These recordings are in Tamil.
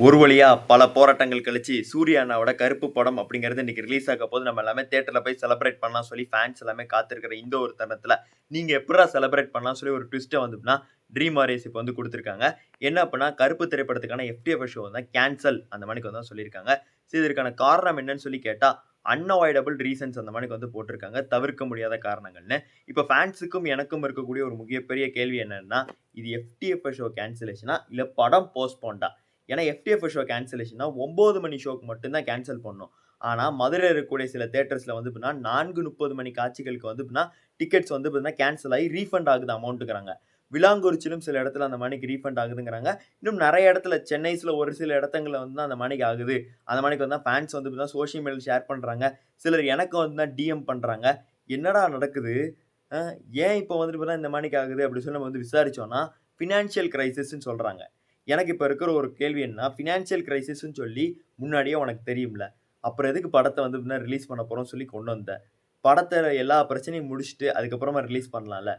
ஒரு வழியா பல போராட்டங்கள் கழிச்சு சூர்யா அண்ணாவோட கருப்பு படம் அப்படிங்கிறது இன்னைக்கு ரிலீஸ் ஆக போது நம்ம எல்லாமே தியேட்டர்ல போய் செலிப்ரேட் பண்ணலாம் சொல்லி ஃபேன்ஸ் எல்லாமே காத்திருக்கிற இந்த ஒரு தருணத்துல நீங்க எப்படா செலிப்ரேட் பண்ணலாம் சொல்லி ஒரு ட்விஸ்ட்டை வந்துன்னா ட்ரீம் வாரியர்ஸ் இப்போ வந்து கொடுத்துருக்காங்க. என்ன அப்படின்னா கருப்பு திரைப்படத்துக்கான எஃப்டிஎஃப் ஷோ வந்து கேன்சல் அந்த மணிக்கு வந்து சொல்லியிருக்காங்க. சரி, இதற்கான காரணம் என்னன்னு சொல்லி கேட்டா அன்அவாய்டபிள் ரீசன்ஸ் அந்த மணிக்கு வந்து போட்டிருக்காங்க, தவிர்க்க முடியாத காரணங்கள்னு. இப்போ ஃபேன்ஸுக்கும் எனக்கும் இருக்கக்கூடிய ஒரு மிகப்பெரிய கேள்வி என்னன்னா, இது எஃப்டிஎஃப் ஷோ கேன்சலேஷனா இல்ல படம் போஸ்ட்போண்டா? ஏன்னா எஃப்டிஎஃப் ஷோ கேன்சலேஷன்னா 9 மணி ஷோக்கு மட்டும்தான் கேன்சல் பண்ணணும். ஆனால் மதுரையில் இருக்கக்கூடிய சில தேட்டர்ஸில் வந்து பார்த்தீங்கன்னா 4:30 மணி காட்சிகளுக்கு வந்து பார்த்தீங்கன்னா டிக்கெட்ஸ் வந்து பார்த்தீங்கன்னா கேன்சல் ஆகி ரீஃபண்ட் ஆகுது அமௌண்ட்டுங்கிறாங்க. விளாங்குறிச்சிலும் சில இடத்துல அந்த மணிக்கு ரீஃபண்ட் ஆகுதுங்கிறாங்க. இன்னும் நிறைய இடத்துல சென்னைஸில் ஒரு சில இடத்துல வந்து அந்த மணிக்கு ஆகுது. அந்த மணிக்கு வந்து ஃபேன்ஸ் வந்து பார்த்தீங்கன்னா சோஷியல் மீடியாவில் ஷேர் பண்ணுறாங்க. சிலர் எனக்கு வந்து தான் டிஎம் பண்ணுறாங்க. என்னடா நடக்குது? ஏன் இப்போ வந்துட்டு பார்த்தா இந்த மணிக்கு ஆகுது அப்படின்னு சொல்லி நம்ம வந்து விசாரிச்சோம்னா ஃபினான்ஷியல் கிரைசிஸ்ன்னு சொல்கிறாங்க. எனக்கு இப்ப இருக்கிற ஒரு கேள்வி என்னன்னா, ஃபினான்ஷியல் கிரைசிஸ்ன்னு சொல்லி முன்னாடியே உனக்கு தெரியும்ல. அப்புறம் எதுக்கு படத்த வந்து ரிலீஸ் பண்ண போறோம்னு சொல்லி கொண்டு வந்த? படத்த எல்லா பிரச்சனையும் முடிச்சுட்டு அதுக்கப்புறமா ரிலீஸ் பண்ணலாம்ல.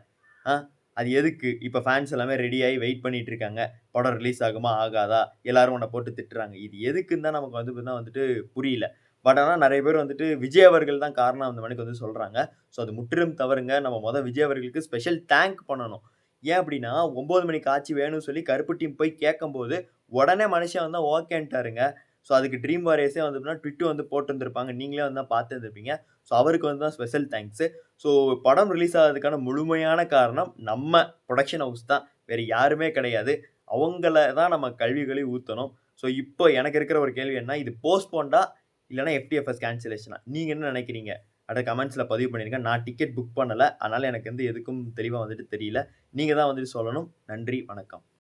ஆ அது எதுக்கு? இப்ப ஃபேன்ஸ் எல்லாமே ரெடி ஆயி வெயிட் பண்ணிட்டு இருக்காங்க. படம் ரிலீஸ் ஆகுமா? ஆகாதா? எல்லாரும் உன்ன போட்டு திட்டுறாங்க. இது எதுக்குன்னு தான் நமக்கு வந்து வந்துட்டு புரியல. பட் ஆனா நெறைய பேர் வந்துட்டு விஜய் அவர்கள் தான் காரணம் அந்த மாணிக்கு வந்து சொல்றாங்க. ஸோ அது முற்றிலும் தவறுங்க. நம்ம விஜய் அவர்களுக்கு ஸ்பெஷல் தேங்க் பண்ணணும். ஏன் அப்டின்னா 9 மணிக்கு காட்சி வேணும்னு சொல்லி கருப்பு டீம் போய் கேட்கும்போது, உடனே மனுஷன் வந்து ஓகேன்ட்டாருங்க. ஸோ அதுக்கு ட்ரீம் வாரியர்ஸே வந்து ட்விட் வந்து போட்டிருந்திருப்பாங்க. நீங்களே வந்து தான் பார்த்திருந்திருப்பீங்க. ஸோ அவருக்கு வந்து தான் ஸ்பெஷல் தேங்க்ஸ். ஸோ படம் ரிலீஸ் ஆகுறதுக்கான முழுமையான காரணம் நம்ம புரொடக்ஷன் ஹவுஸ் தான். வேற யாருமே கிடையாது. அவங்கள தான் நம்ம கல்வி ஊத்தணும். ஸோ இப்போ எனக்கு இருக்கிற ஒரு கேள்வி என்ன, இது போஸ்ட்போன்டா இல்லன்னா எஃப்டிஎஃப்எஸ் கேன்சலேஷனா? நீங்க என்ன நினைக்கிறீங்க? அத கமெண்ட்ஸ்ல பதிவு பண்ணிருங்க. நான் டிக்கெட் புக் பண்ணல. அதனால எனக்கு வந்து எதுக்கும் தெளிவா வந்துட்டு தெரியல. நீங்க தான் வந்துட்டு சொல்லணும். நன்றி, வணக்கம்.